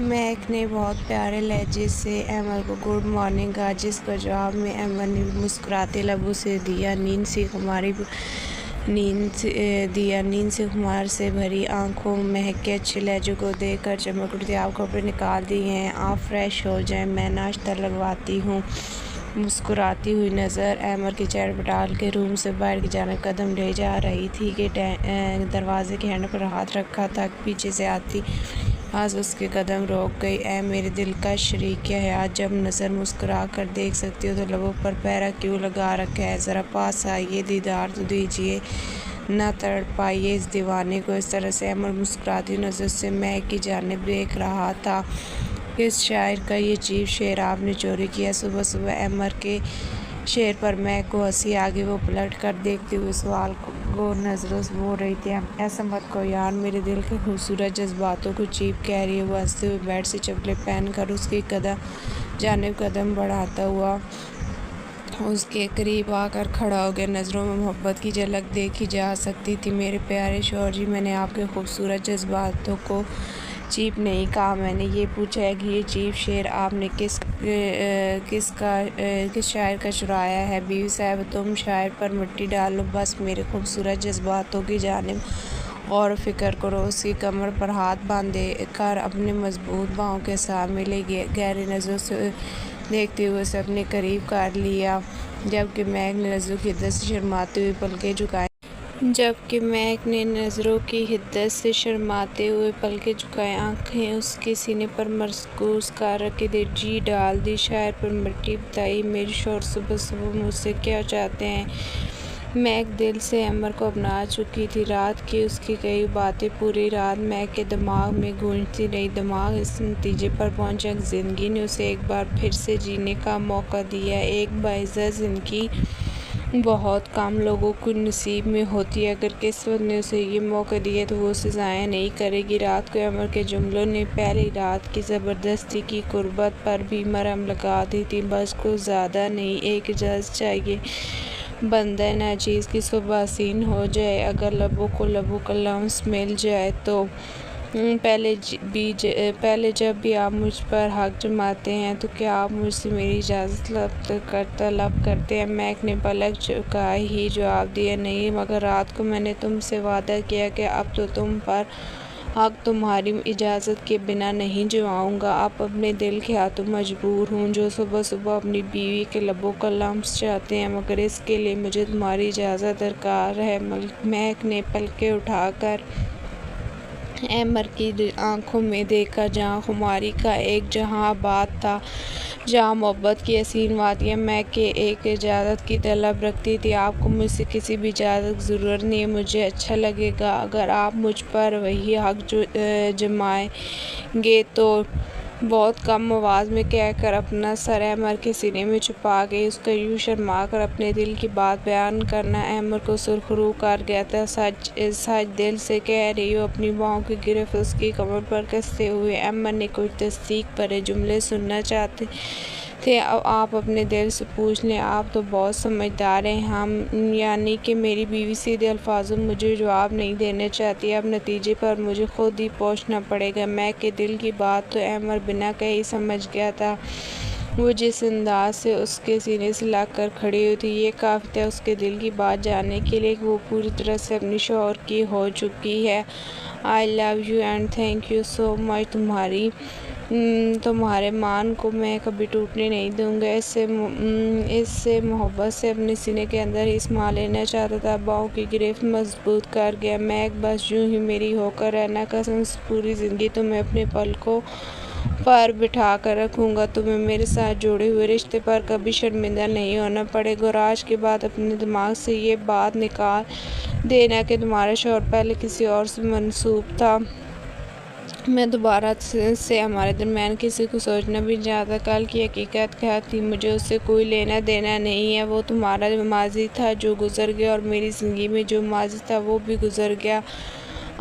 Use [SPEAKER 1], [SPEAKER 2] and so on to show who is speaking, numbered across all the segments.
[SPEAKER 1] Mac ने बहुत प्यारे लहजे से अमर को गुड मॉर्निंग कहा, जिसका जवाब में अमर ने मुस्कुराते लबों से दिया। नींद से खुमार से भरी आंखों महक के अच्छे लहजों को देखकर चमक उठती। आप कपड़े निकाल दिए हैं, आप फ्रेश हो जाएं, मैं नाश्ता लगवाती हूँ। मुस्कुराती हुई नज़र अमर के चेहरे पर डाल के रूम से बाहर की जानिब कदम ले जा रही थी कि दरवाजे के हैंडल पर हाथ रखा था। पीछे से आती आज उसके कदम रोक गई। ऐ मेरे दिल का शरीक हयात, जब नज़र मुस्कुरा कर देख सकती हो तो लबों पर पैरा क्यों लगा रखा है? ज़रा पास आइए, दीदार तो दीजिए, ना तड़पाइए इस दीवाने को। इस तरह से अमर मुस्कुराती नज़र से महक की जानिब देख रहा था। किस शायर का ये अजीब शेर आपने चोरी किया? सुबह सुबह अमर के शेर पर महक को हंसी आ गई। वो पलट कर देखते हुए सवाल को नज़रों से बोल रही थी, ऐसा मत कहो यार, मेरे दिल के खूबसूरत जज्बातों को चीप कह रही है। वो हंसते हुए बेड से चप्पलें पहनकर उसकी जानिब कदम बढ़ाता हुआ उसके करीब आकर खड़ा हो गया। नज़रों में मोहब्बत की झलक देखी जा सकती थी। मेरे प्यारे शौहर जी, मैंने आपके खूबसूरत जज्बातों को चीप नहीं कहा, मैंने ये पूछा है कि ये चीप शेर आपने किस शायर का चुराया है? बीवी साहब, तुम शायर पर मिट्टी डालो, बस मेरे खूबसूरत जज्बातों की जानिब और फिक्र करो। उसकी कमर पर हाथ बांधे कर अपने मजबूत बाहों के साथ मिले गहरी नज़रों से देखते हुए उसे अपने करीब कर लिया, जबकि महक ने नज़रों की हिद्दत से शर्माते हुए पलकें झुकाए आंखें उसके सीने पर मरकूज कर रखी थी। जी डाल दी शायर पर मिट्टी? बताइए मेरे शौहर सुबह सुबह मुझसे क्या चाहते हैं? महक दिल से अमर को अपना चुकी थी। रात की उसकी कई बातें पूरी रात महक के दिमाग में गूंजती रही। दिमाग इस नतीजे पर पहुंचा कि ज़िंदगी ने उसे एक बार फिर से जीने का मौका दिया। एक बाइज़्ज़त ज़िंदगी बहुत कम लोगों को नसीब में होती है। अगर किस्मत ने उसे ये मौका दिया तो वो उसे ज़ाया नहीं करेगी। रात को अमर के जुमलों ने पहली रात की ज़बरदस्ती की कुर्बत पर भी मरहम लगा दी थी। बस कुछ ज़्यादा नहीं, एक इजाज़त चाहिए, बंदा नाचीज़ की सुबह हसीन हो जाए। अगर लबों का लम्स मिल जाए तो पहले जब भी आप मुझ पर हक जमाते हैं तो क्या आप मुझसे मेरी इजाज़त तलब करते हैं? महक ने पलक झुकाए ही जवाब दिया, नहीं, मगर रात को मैंने तुमसे वादा किया कि अब तो तुम पर हक तुम्हारी इजाज़त के बिना नहीं जमाऊँगा। अब अपने दिल के हाथों मजबूर हूँ, जो सुबह सुबह अपनी बीवी के लबों का लम्स चाहते हैं, मगर इसके लिए मुझे तुम्हारी इजाज़त दरकार है। महक ने पलकें उठाकर अमर की आंखों में देखा, जहाँ खुमारी का एक जहाँ आबाद था, जहाँ मोहब्बत की हसीन वादियाँ महक के एक इजाज़त की तलब रखती थी। आपको मुझसे किसी भी इजाज़त की ज़रूरत नहीं है, मुझे अच्छा लगेगा अगर आप मुझ पर वही हक जमाएंगे तो बहुत कम आवाज़ में कहकर अपना सर अमर के सीने में छुपा गई। उसका यूँ शर्मा कर अपने दिल की बात बयान करना अमर को सुरखरू कर गया था। सच दिल से कह रही हो? अपनी बाहों की गिरफ्त उसकी कमर पर कसते हुए अमर ने कुछ तस्दीक भरे जुमले सुनना चाहते थे। अब आप अपने दिल से पूछ लें, आप तो बहुत समझदार हैं। हम यानी कि मेरी बीवी सीधे अल्फाजों में मुझे जवाब नहीं देना चाहती। अब नतीजे पर मुझे खुद ही पहुंचना पड़ेगा। महक के दिल की बात तो अमर बिना कहे ही समझ गया था। वो जिस अंदाज से उसके सीने से लगकर खड़ी हुई थी, ये काफ़ी था उसके दिल की बात जानने के लिए कि वो पूरी तरह से अपनी शौहर की हो चुकी है। I love you and thank you so much. तुम्हारे मान को मैं कभी टूटने नहीं दूंगा। इससे मोहब्बत से अपने सीने के अंदर ही समा लेना चाहता था। बाहों की गिरफ्त मजबूत कर गया। महक, बस यूं ही मेरी होकर रहना, कसम से पूरी ज़िंदगी तुम्हें अपने पलकों पर बिठा कर रखूँगा। तुम्हें मेरे साथ जुड़े हुए रिश्ते पर कभी शर्मिंदा नहीं होना पड़ेगा। और आज के बाद अपने दिमाग से ये बात निकाल देना कि तुम्हारा शौहर पहले किसी और से मंसूब था। मैं दोबारा से हमारे दरमियान किसी को सोचना भी नहीं चाहता। कल की हकीकत क्या थी, मुझे उससे कोई लेना देना नहीं है। वो तुम्हारा माजी था जो गुज़र गया, और मेरी ज़िंदगी में जो माजी था वो भी गुज़र गया।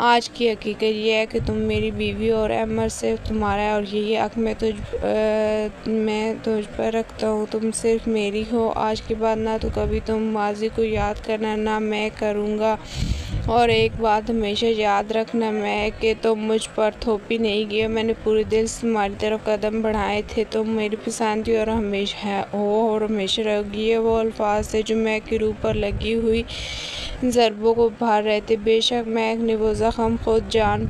[SPEAKER 1] आज की हकीकत ये है कि तुम मेरी बीवी और अमर से तुम्हारा है, और यही हक मैं तुझ पर रखता हूँ। तुम सिर्फ मेरी हो। आज के बाद ना तो कभी तुम माजी को याद करना, ना मैं करूँगा। और एक बात हमेशा याद रखना, मैं कि तुम मुझ पर थोपी नहीं गई। मैंने पूरे दिल से तुम्हारी तरफ कदम बढ़ाए थे। तुम मेरी पसंद थी और हमेशा हो और हमेशा रहोगी। ये वो अल्फाज थे जो महक की रूह पर लगी हुई ज़रबों को भर रहे थे। बेशक महक ने वो ज़ख्म खुद जान